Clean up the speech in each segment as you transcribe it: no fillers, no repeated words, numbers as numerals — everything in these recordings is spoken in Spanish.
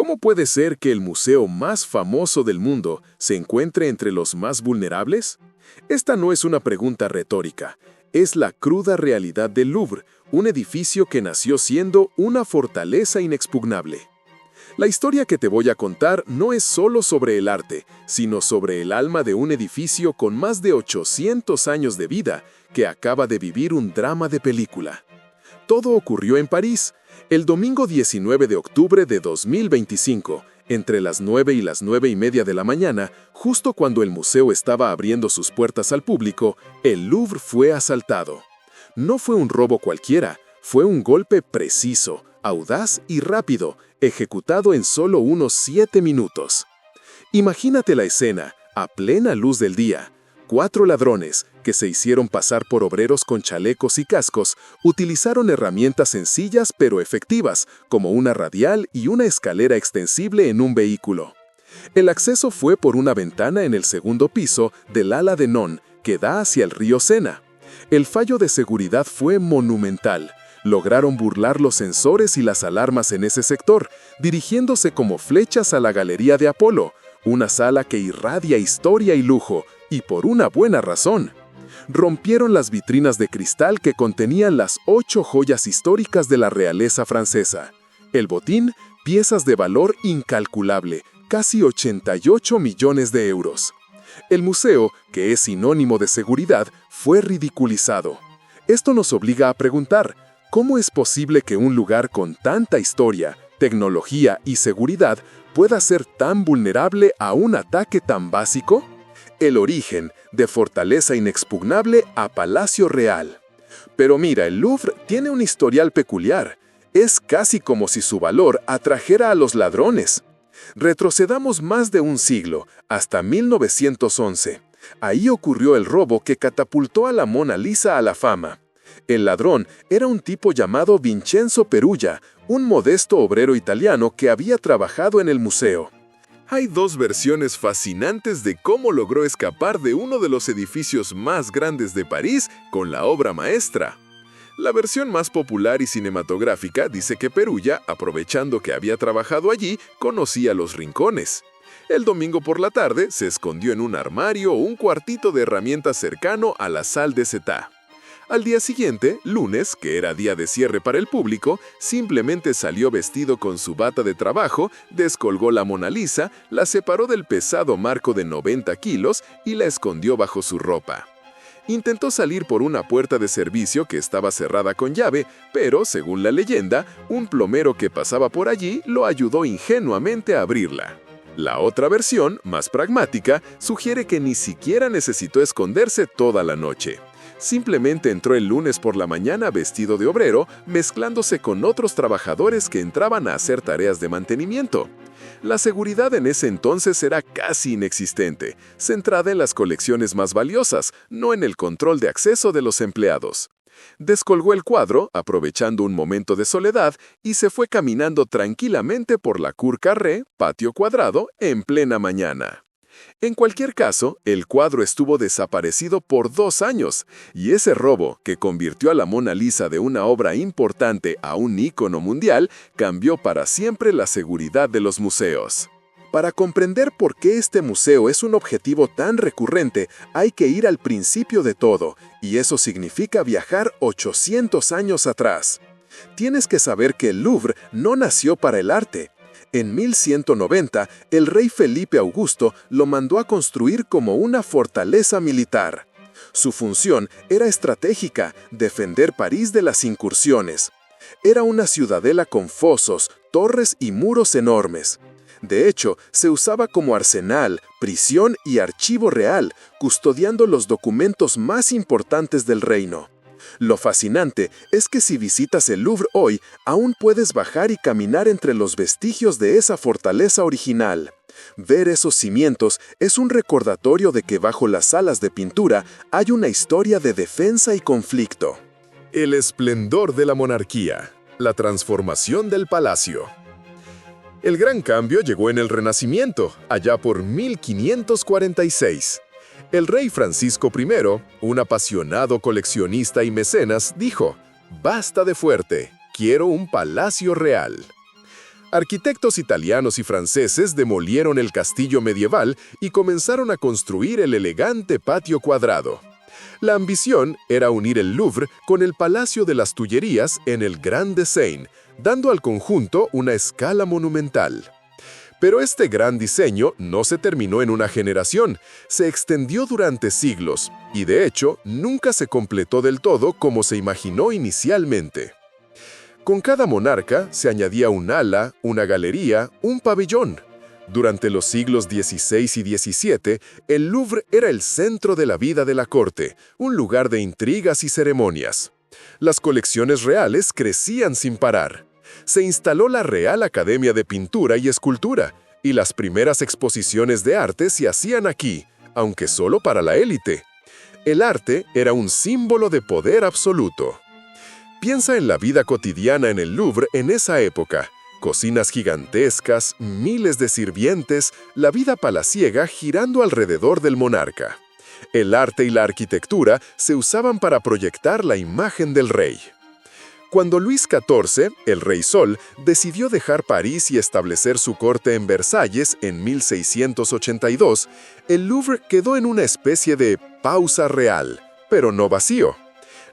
¿Cómo puede ser que el museo más famoso del mundo se encuentre entre los más vulnerables? Esta no es una pregunta retórica, es la cruda realidad del Louvre, un edificio que nació siendo una fortaleza inexpugnable. La historia que te voy a contar no es solo sobre el arte, sino sobre el alma de un edificio con más de 800 años de vida que acaba de vivir un drama de película. Todo ocurrió en París, el domingo 19 de octubre de 2025, entre las 9 y las 9:30 de la mañana, justo cuando el museo estaba abriendo sus puertas al público, el Louvre fue asaltado. No fue un robo cualquiera, fue un golpe preciso, audaz y rápido, ejecutado en solo unos 7 minutos. Imagínate la escena, a plena luz del día. 4 ladrones, que se hicieron pasar por obreros con chalecos y cascos, utilizaron herramientas sencillas pero efectivas, como una radial y una escalera extensible en un vehículo. El acceso fue por una ventana en el segundo piso del ala de Non, que da hacia el río Sena. El fallo de seguridad fue monumental. Lograron burlar los sensores y las alarmas en ese sector, dirigiéndose como flechas a la Galería de Apolo, una sala que irradia historia y lujo, y por una buena razón. Rompieron las vitrinas de cristal que contenían las 8 joyas históricas de la realeza francesa. El botín, piezas de valor incalculable, casi 88 millones de euros. El museo, que es sinónimo de seguridad, fue ridiculizado. Esto nos obliga a preguntar, ¿cómo es posible que un lugar con tanta historia, tecnología y seguridad pueda ser tan vulnerable a un ataque tan básico? El origen, de fortaleza inexpugnable a palacio real. Pero mira, el Louvre tiene un historial peculiar. Es casi como si su valor atrajera a los ladrones. Retrocedamos más de un siglo, hasta 1911. Ahí ocurrió el robo que catapultó a la Mona Lisa a la fama. El ladrón era un tipo llamado Vincenzo Perugia, un modesto obrero italiano que había trabajado en el museo. Hay 2 versiones fascinantes de cómo logró escapar de uno de los edificios más grandes de París con la obra maestra. La versión más popular y cinematográfica dice que Perugia, aprovechando que había trabajado allí, conocía los rincones. El domingo por la tarde se escondió en un armario o un cuartito de herramientas cercano a la Salle des États. Al día siguiente, lunes, que era día de cierre para el público, simplemente salió vestido con su bata de trabajo, descolgó la Mona Lisa, la separó del pesado marco de 90 kilos y la escondió bajo su ropa. Intentó salir por una puerta de servicio que estaba cerrada con llave, pero, según la leyenda, un plomero que pasaba por allí lo ayudó ingenuamente a abrirla. La otra versión, más pragmática, sugiere que ni siquiera necesitó esconderse toda la noche. Simplemente entró el lunes por la mañana vestido de obrero, mezclándose con otros trabajadores que entraban a hacer tareas de mantenimiento. La seguridad en ese entonces era casi inexistente, centrada en las colecciones más valiosas, no en el control de acceso de los empleados. Descolgó el cuadro, aprovechando un momento de soledad, y se fue caminando tranquilamente por la Cour Carré, patio cuadrado, en plena mañana. En cualquier caso, el cuadro estuvo desaparecido por 2 años, y ese robo, que convirtió a la Mona Lisa de una obra importante a un ícono mundial, cambió para siempre la seguridad de los museos. Para comprender por qué este museo es un objetivo tan recurrente, hay que ir al principio de todo, y eso significa viajar 800 años atrás. Tienes que saber que el Louvre no nació para el arte. En 1190, el rey Felipe Augusto lo mandó a construir como una fortaleza militar. Su función era estratégica, defender París de las incursiones. Era una ciudadela con fosos, torres y muros enormes. De hecho, se usaba como arsenal, prisión y archivo real, custodiando los documentos más importantes del reino. Lo fascinante es que si visitas el Louvre hoy, aún puedes bajar y caminar entre los vestigios de esa fortaleza original. Ver esos cimientos es un recordatorio de que bajo las salas de pintura hay una historia de defensa y conflicto. El esplendor de la monarquía, la transformación del palacio. El gran cambio llegó en el Renacimiento, allá por 1546. El rey Francisco I, un apasionado coleccionista y mecenas, dijo: «Basta de fuerte, quiero un palacio real». Arquitectos italianos y franceses demolieron el castillo medieval y comenzaron a construir el elegante patio cuadrado. La ambición era unir el Louvre con el Palacio de las Tullerías en el Grand Seine, dando al conjunto una escala monumental. Pero este gran diseño no se terminó en una generación, se extendió durante siglos y, de hecho, nunca se completó del todo como se imaginó inicialmente. Con cada monarca se añadía un ala, una galería, un pabellón. Durante los siglos XVI y XVII, el Louvre era el centro de la vida de la corte, un lugar de intrigas y ceremonias. Las colecciones reales crecían sin parar. Se instaló la Real Academia de Pintura y Escultura, y las primeras exposiciones de arte se hacían aquí, aunque solo para la élite. El arte era un símbolo de poder absoluto. Piensa en la vida cotidiana en el Louvre en esa época. Cocinas gigantescas, miles de sirvientes, la vida palaciega girando alrededor del monarca. El arte y la arquitectura se usaban para proyectar la imagen del rey. Cuando Luis XIV, el Rey Sol, decidió dejar París y establecer su corte en Versalles en 1682, el Louvre quedó en una especie de pausa real, pero no vacío.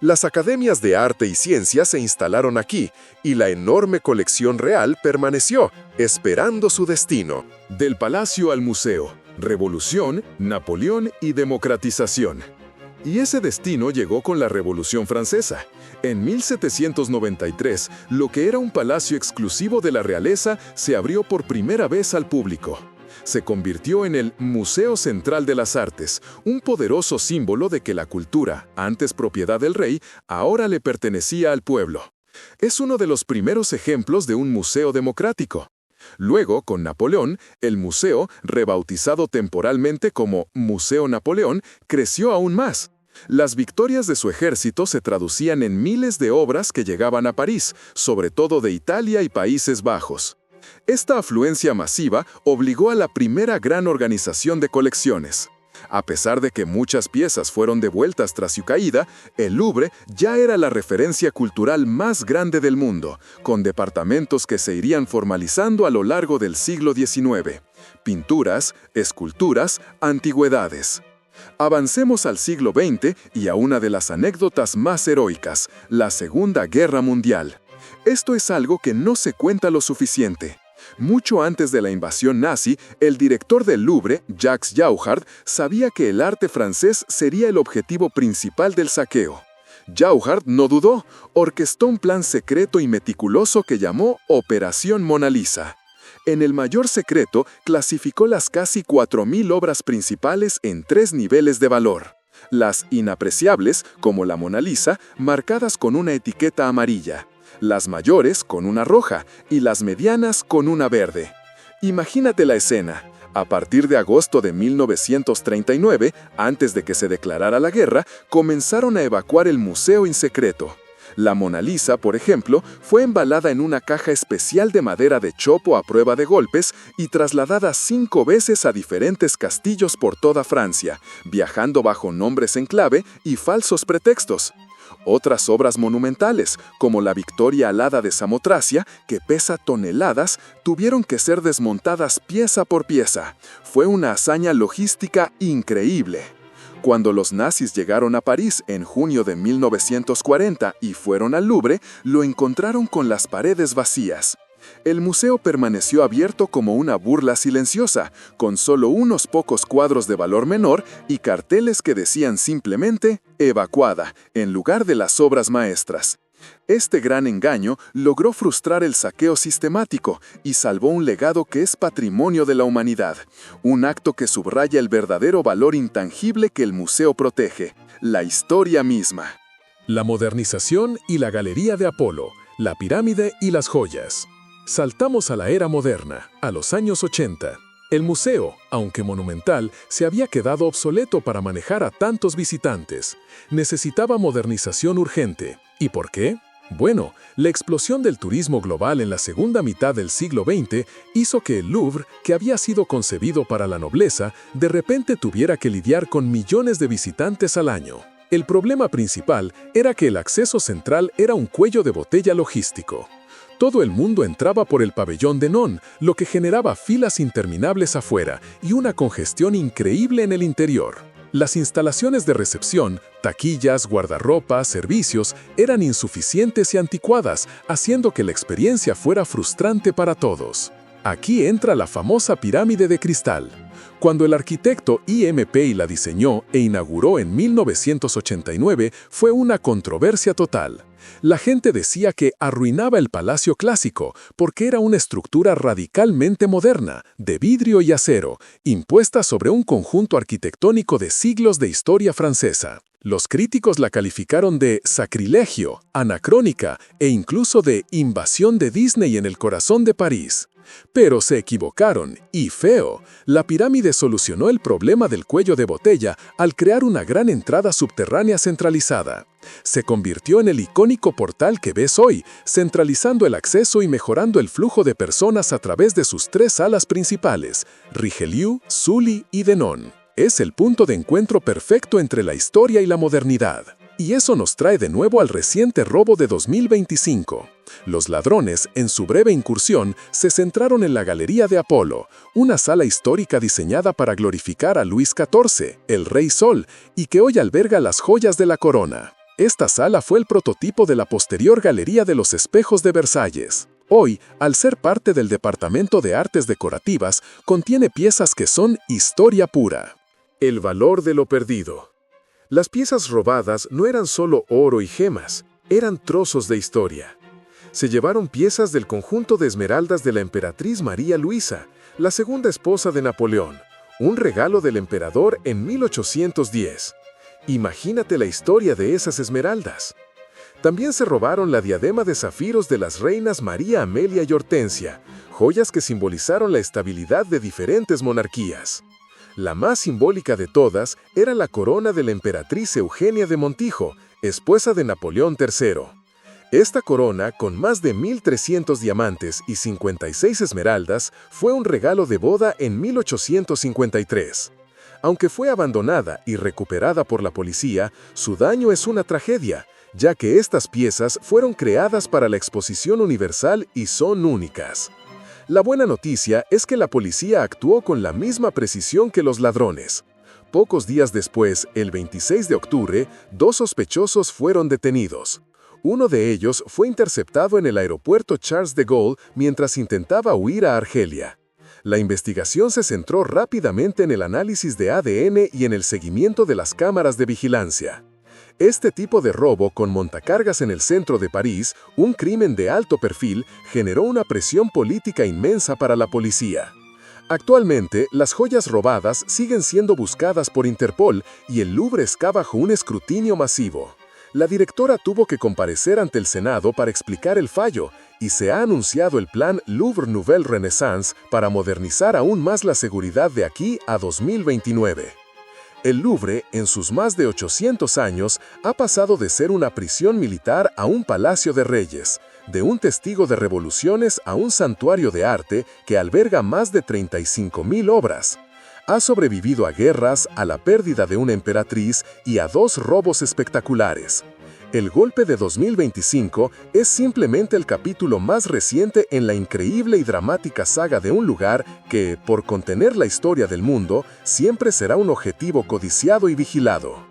Las academias de arte y ciencia se instalaron aquí y la enorme colección real permaneció, esperando su destino. Del palacio al museo, revolución, Napoleón y democratización. Y ese destino llegó con la Revolución Francesa. En 1793, lo que era un palacio exclusivo de la realeza se abrió por primera vez al público. Se convirtió en el Museo Central de las Artes, un poderoso símbolo de que la cultura, antes propiedad del rey, ahora le pertenecía al pueblo. Es uno de los primeros ejemplos de un museo democrático. Luego, con Napoleón, el museo, rebautizado temporalmente como Museo Napoleón, creció aún más. Las victorias de su ejército se traducían en miles de obras que llegaban a París, sobre todo de Italia y Países Bajos. Esta afluencia masiva obligó a la primera gran organización de colecciones. A pesar de que muchas piezas fueron devueltas tras su caída, el Louvre ya era la referencia cultural más grande del mundo, con departamentos que se irían formalizando a lo largo del siglo XIX. Pinturas, esculturas, antigüedades. Avancemos al siglo XX y a una de las anécdotas más heroicas, la Segunda Guerra Mundial. Esto es algo que no se cuenta lo suficiente. Mucho antes de la invasión nazi, el director del Louvre, Jacques Jauhard, sabía que el arte francés sería el objetivo principal del saqueo. Jauhard no dudó, orquestó un plan secreto y meticuloso que llamó Operación Mona Lisa. En el mayor secreto, clasificó las casi 4.000 obras principales en 3 niveles de valor. Las inapreciables, como la Mona Lisa, marcadas con una etiqueta amarilla. Las mayores con una roja y las medianas con una verde. Imagínate la escena. A partir de agosto de 1939, antes de que se declarara la guerra, comenzaron a evacuar el museo en secreto. La Mona Lisa, por ejemplo, fue embalada en una caja especial de madera de chopo a prueba de golpes y trasladada 5 veces a diferentes castillos por toda Francia, viajando bajo nombres en clave y falsos pretextos. Otras obras monumentales, como la Victoria Alada de Samotracia, que pesa toneladas, tuvieron que ser desmontadas pieza por pieza. Fue una hazaña logística increíble. Cuando los nazis llegaron a París en junio de 1940 y fueron al Louvre, lo encontraron con las paredes vacías. El museo permaneció abierto como una burla silenciosa, con solo unos pocos cuadros de valor menor y carteles que decían simplemente «evacuada», en lugar de las obras maestras. Este gran engaño logró frustrar el saqueo sistemático y salvó un legado que es patrimonio de la humanidad, un acto que subraya el verdadero valor intangible que el museo protege, la historia misma. La modernización y la Galería de Apolo, la pirámide y las joyas. Saltamos a la era moderna, a los años 80. El museo, aunque monumental, se había quedado obsoleto para manejar a tantos visitantes. Necesitaba modernización urgente. ¿Y por qué? Bueno, la explosión del turismo global en la segunda mitad del siglo XX hizo que el Louvre, que había sido concebido para la nobleza, de repente tuviera que lidiar con millones de visitantes al año. El problema principal era que el acceso central era un cuello de botella logístico. Todo el mundo entraba por el pabellón de Non, lo que generaba filas interminables afuera y una congestión increíble en el interior. Las instalaciones de recepción, taquillas, guardarropas, servicios, eran insuficientes y anticuadas, haciendo que la experiencia fuera frustrante para todos. Aquí entra la famosa pirámide de cristal. Cuando el arquitecto IMPI la diseñó e inauguró en 1989, fue una controversia total. La gente decía que arruinaba el palacio clásico porque era una estructura radicalmente moderna, de vidrio y acero, impuesta sobre un conjunto arquitectónico de siglos de historia francesa. Los críticos la calificaron de sacrilegio, anacrónica e incluso de invasión de Disney en el corazón de París. Pero se equivocaron, y feo. La pirámide solucionó el problema del cuello de botella al crear una gran entrada subterránea centralizada. Se convirtió en el icónico portal que ves hoy, centralizando el acceso y mejorando el flujo de personas a través de sus 3 salas principales, Richelieu, Sully y Denon. Es el punto de encuentro perfecto entre la historia y la modernidad. Y eso nos trae de nuevo al reciente robo de 2025. Los ladrones, en su breve incursión, se centraron en la Galería de Apolo, una sala histórica diseñada para glorificar a Luis XIV, el Rey Sol, y que hoy alberga las joyas de la corona. Esta sala fue el prototipo de la posterior Galería de los Espejos de Versalles. Hoy, al ser parte del Departamento de Artes Decorativas, contiene piezas que son historia pura. El valor de lo perdido. Las piezas robadas no eran solo oro y gemas, eran trozos de historia. Se llevaron piezas del conjunto de esmeraldas de la emperatriz María Luisa, la segunda esposa de Napoleón, un regalo del emperador en 1810. Imagínate la historia de esas esmeraldas. También se robaron la diadema de zafiros de las reinas María Amelia y Hortensia, joyas que simbolizaron la estabilidad de diferentes monarquías. La más simbólica de todas era la corona de la emperatriz Eugenia de Montijo, esposa de Napoleón III. Esta corona, con más de 1.300 diamantes y 56 esmeraldas, fue un regalo de boda en 1853. Aunque fue abandonada y recuperada por la policía, su daño es una tragedia, ya que estas piezas fueron creadas para la Exposición Universal y son únicas. La buena noticia es que la policía actuó con la misma precisión que los ladrones. Pocos días después, el 26 de octubre, 2 sospechosos fueron detenidos. Uno de ellos fue interceptado en el aeropuerto Charles de Gaulle mientras intentaba huir a Argelia. La investigación se centró rápidamente en el análisis de ADN y en el seguimiento de las cámaras de vigilancia. Este tipo de robo con montacargas en el centro de París, un crimen de alto perfil, generó una presión política inmensa para la policía. Actualmente, las joyas robadas siguen siendo buscadas por Interpol y el Louvre está bajo un escrutinio masivo. La directora tuvo que comparecer ante el Senado para explicar el fallo y se ha anunciado el plan Louvre Nouvelle Renaissance para modernizar aún más la seguridad de aquí a 2029. El Louvre, en sus más de 800 años, ha pasado de ser una prisión militar a un palacio de reyes, de un testigo de revoluciones a un santuario de arte que alberga más de 35.000 obras. Ha sobrevivido a guerras, a la pérdida de una emperatriz y a 2 robos espectaculares. El golpe de 2025 es simplemente el capítulo más reciente en la increíble y dramática saga de un lugar que, por contener la historia del mundo, siempre será un objetivo codiciado y vigilado.